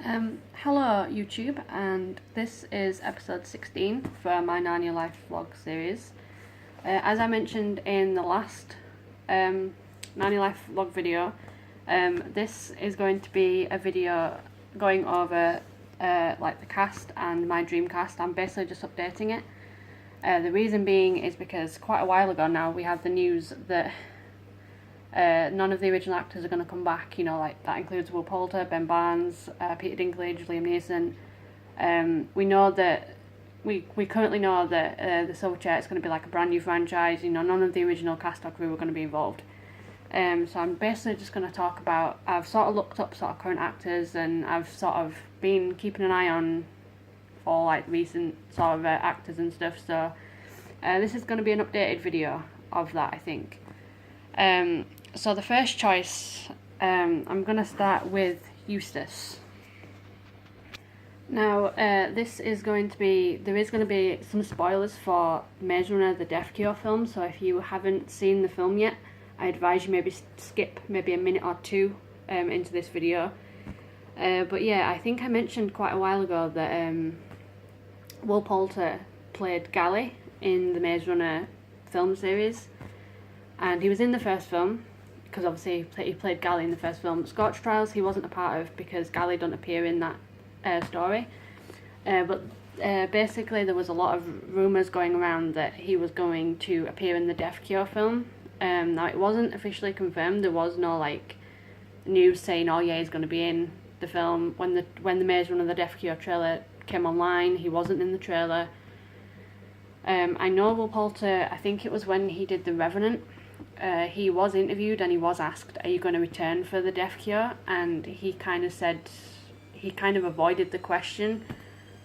Hello YouTube, and this is episode 16 for my Narnia Life vlog series. As I mentioned in the last Narnia Life vlog video, this is going to be a video going over like the cast and my dream cast. I'm basically just updating it. The reason being is because quite a while ago now we had the news that none of the original actors are going to come back. You know, like that includes Will Poulter, Ben Barnes, Peter Dinklage, Liam Neeson. We know that we currently know that the Silver Chair is going to be like a brand new franchise. You know, none of the original cast or crew are going to be involved. So I'm basically just going to talk about. I've sort of looked up sort of current actors, and I've sort of been keeping an eye on for like recent sort of actors and stuff. So this is going to be an updated video of that, I think. So the first choice, I'm going to start with Eustace. Now, this is going to be, there is going to be some spoilers for Maze Runner the Death Cure film, so if you haven't seen the film yet, I advise you maybe skip maybe a minute or two into this video. But yeah, I think I mentioned quite a while ago that Will Poulter played Gally in the Maze Runner film series. And he was in the first film, because obviously he played Gally in the first film. Scorch Trials he wasn't a part of, because Gally doesn't appear in that story. But basically there was a lot of rumours going around that he was going to appear in the Death Cure film. Now it wasn't officially confirmed. There was no like news saying, oh yeah, he's going to be in the film. When the Maze Runner the Death Cure trailer came online, he wasn't in the trailer. I know Will Poulter, I think it was when he did The Revenant, he was interviewed and he was asked, are you going to return for the Death Cure? And he kind of said, he kind of avoided the question.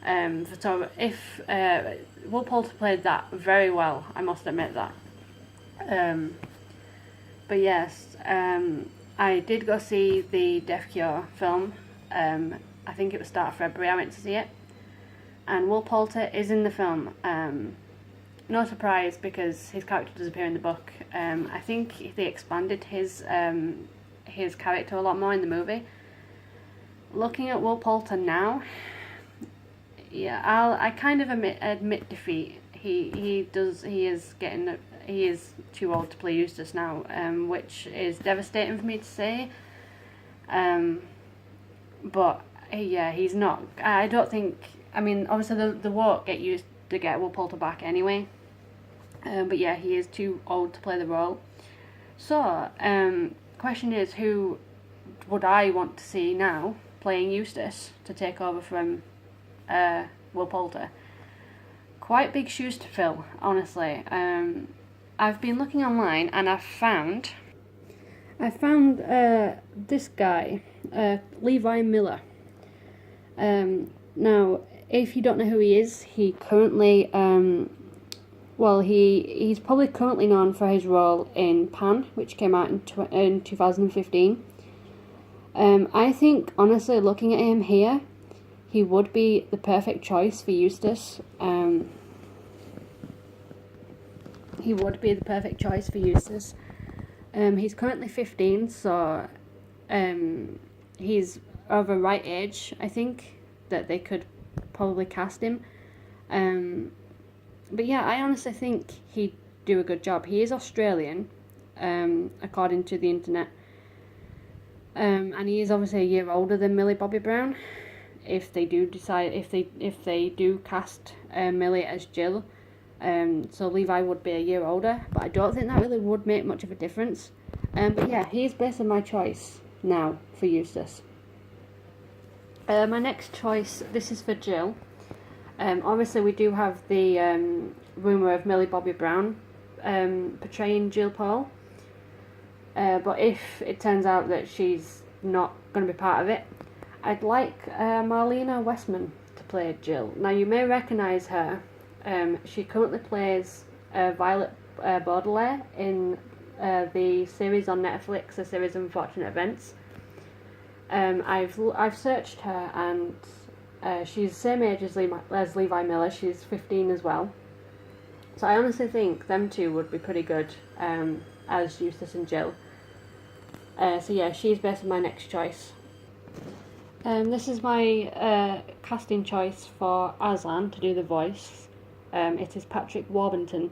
So if Will Poulter played that very well, I must admit that. But yes, I did go see the Death Cure film. I think it was start of February I went to see it. And Will Poulter is in the film. No surprise, because his character does appear in the book. I think they expanded his character a lot more in the movie. Looking at Will Poulter now, yeah, I kind of admit defeat. He is too old to play Eustace now, which is devastating for me to say. But yeah, he's not. I don't think. I mean, obviously they won't get used to get Will Poulter back anyway. But yeah, he is too old to play the role. So, question is, who would I want to see now playing Eustace to take over from Will Poulter? Quite big shoes to fill, honestly. I've been looking online and I found this guy, Levi Miller. Now, if you don't know who he is, he currently, he's probably currently known for his role in Pan, which came out in 2015. I think, honestly, looking at him here, he would be the perfect choice for Eustace. He would be the perfect choice for Eustace. He's currently 15, so he's of a right age, I think, that they could probably cast him. But yeah, I honestly think he'd do a good job. He is Australian, according to the internet. And he is obviously a year older than Millie Bobby Brown. If they do cast Millie as Jill, so Levi would be a year older, but I don't think that really would make much of a difference. But yeah, he's basically my choice now for Eustace. My next choice, this is for Jill. Obviously we do have the rumour of Millie Bobby Brown portraying Jill Paul. But if it turns out that she's not going to be part of it, I'd like Marlena Westman to play Jill. Now you may recognise her. She currently plays Violet Baudelaire in the series on Netflix, the series Unfortunate Events. I've searched her, and she's the same age as Levi Miller. She's 15 as well. So I honestly think them two would be pretty good as Eustace and Jill. So yeah, she's basically my next choice. This is my casting choice for Aslan to do the voice. It is Patrick Warburton.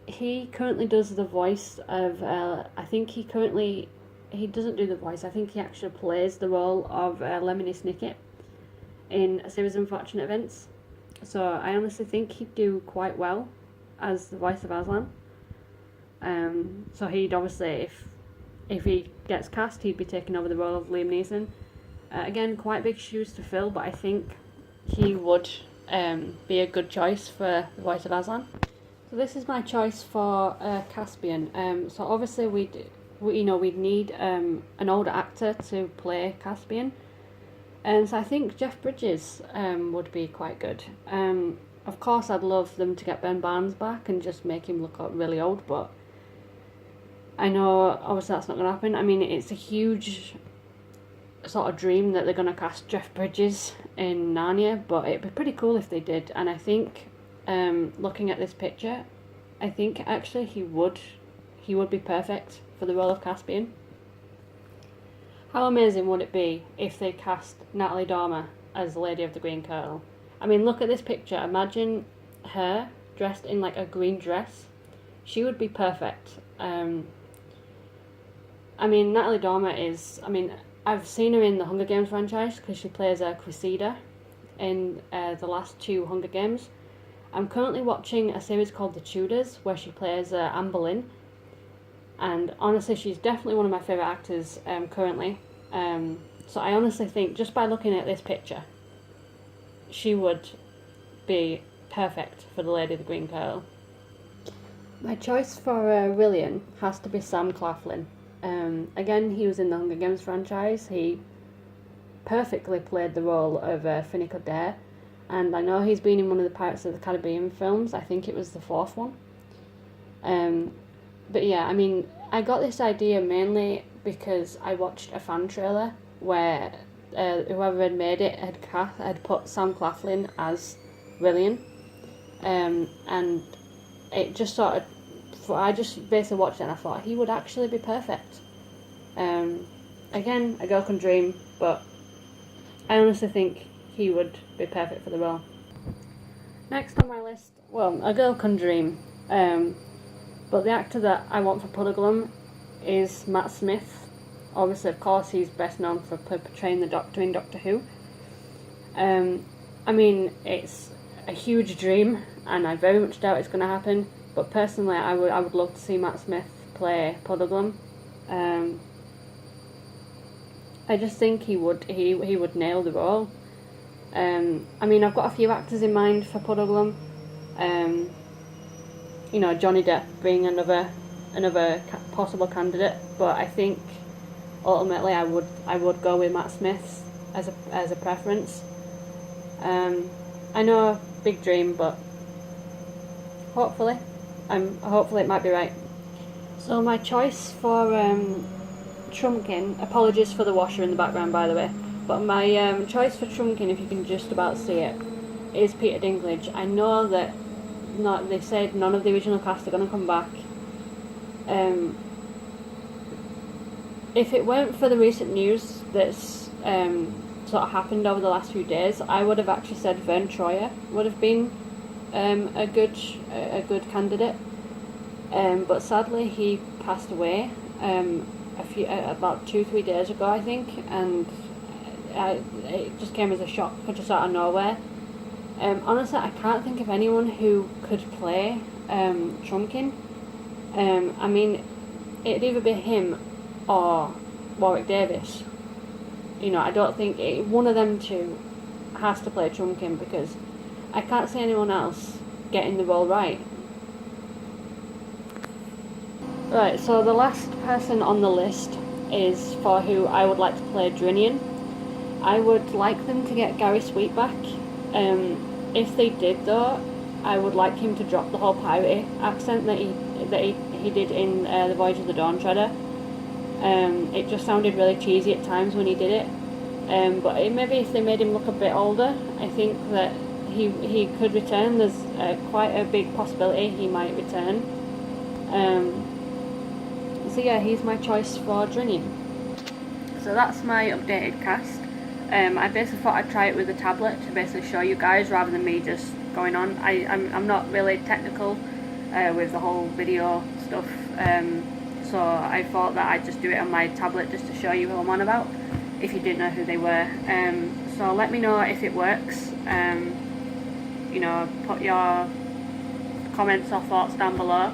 He currently does the voice of, I think he doesn't do the voice, I think he actually plays the role of Lemony Snicket in A Series of Unfortunate Events. So I honestly think he'd do quite well as the voice of Aslan. So he'd obviously, if he gets cast, he'd be taking over the role of Liam Neeson. Again, quite big shoes to fill, but I think he would be a good choice for the voice of Aslan. So this is my choice for Caspian. So obviously we'd need an older actor to play Caspian. And so I think Jeff Bridges would be quite good. Of course, I'd love them to get Ben Barnes back and just make him look really old, but I know obviously that's not going to happen. I mean, it's a huge sort of dream that they're going to cast Jeff Bridges in Narnia, but it'd be pretty cool if they did. And I think, looking at this picture, I think actually he would be perfect for the role of Caspian. How amazing would it be if they cast Natalie Dormer as the Lady of the Green Kirtle? I mean, look at this picture. Imagine her dressed in like a green dress. She would be perfect. I mean, Natalie Dormer is, I've seen her in the Hunger Games franchise because she plays Cressida in the last 2 Hunger Games. I'm currently watching a series called The Tudors where she plays Anne Boleyn. And honestly, she's definitely one of my favourite actors currently. So I honestly think, just by looking at this picture, she would be perfect for the Lady of the Green Kirtle. My choice for Rilian has to be Sam Claflin. Again, he was in the Hunger Games franchise. He perfectly played the role of Finnick Odair, and I know he's been in one of the Pirates of the Caribbean films. I think it was the 4th one. But yeah, I mean, I got this idea mainly because I watched a fan trailer where whoever had made it had put Sam Claflin as Rilian, and it just sort of, I just basically watched it and I thought he would actually be perfect. Again, a girl can dream, but I honestly think he would be perfect for the role. Next on my list, well, a girl can dream, but the actor that I want for Puddleglum is Matt Smith. Obviously, of course, he's best known for portraying the Doctor in Doctor Who. I mean, it's a huge dream, and I very much doubt it's going to happen. But personally, I would love to see Matt Smith play Puddleglum. I just think he would nail the role. I mean, I've got a few actors in mind for Puddleglum. Johnny Depp being another possible candidate, but I think ultimately I would go with Matt Smith as a preference. I know, big dream, but hopefully it might be right. So my choice for Trumpkin, apologies for the washer in the background by the way, but my choice for Trumpkin, if you can just about see it, is Peter Dinklage. I know that they said none of the original cast are going to come back. If it weren't for the recent news that's sort of happened over the last few days, I would have actually said Vern Troyer would have been a good candidate. But sadly he passed away about 2-3 days ago, I think, and it just came as a shock, just out of nowhere. Honestly, I can't think of anyone who could play Trumpkin. I mean, it'd either be him or Warwick Davis. I don't think one of them two has to play Trumpkin, because I can't see anyone else getting the role right. Right, so the last person on the list is for who I would like to play Drinian. I would like them to get Gary Sweet back. If they did though, I would like him to drop the whole piratey accent that he did in The Voyage of the Dawn Treader. It just sounded really cheesy at times when he did it. But maybe if they made him look a bit older, I think that he could return. There's quite a big possibility he might return. So yeah, he's my choice for Drinian. so that's my updated cast. I basically thought I'd try it with a tablet to basically show you guys rather than me just going on. I'm not really technical with the whole video stuff, so I thought that I'd just do it on my tablet just to show you who I'm on about, if you didn't know who they were. So let me know if it works. You know, put your comments or thoughts down below.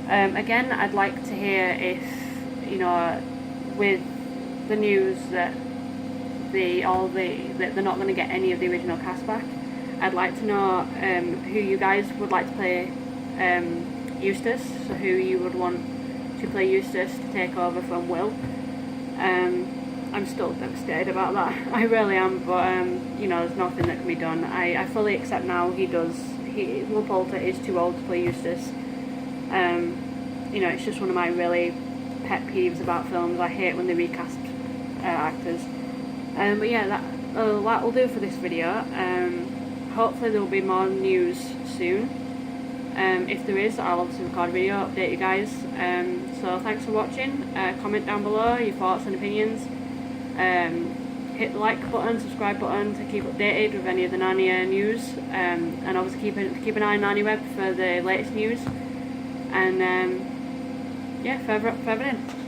Again, I'd like to hear if, you know, with the news that they're not going to get any of the original cast back, I'd like to know who you guys would like to play Eustace, so who you would want to play Eustace to take over from Will. I'm still devastated about that, I really am, but you know, there's nothing that can be done. I fully accept now Will Poulter is too old to play Eustace. You know, it's just one of my really pet peeves about films. I hate when they recast actors. But yeah, that will do for this video. Hopefully there will be more news soon. If there is, I'll obviously record a video, update you guys. So thanks for watching. Comment down below your thoughts and opinions. Hit the like button, subscribe button to keep updated with any of the Narnia news. And obviously keep an eye on Narnia Web for the latest news. And yeah, further in.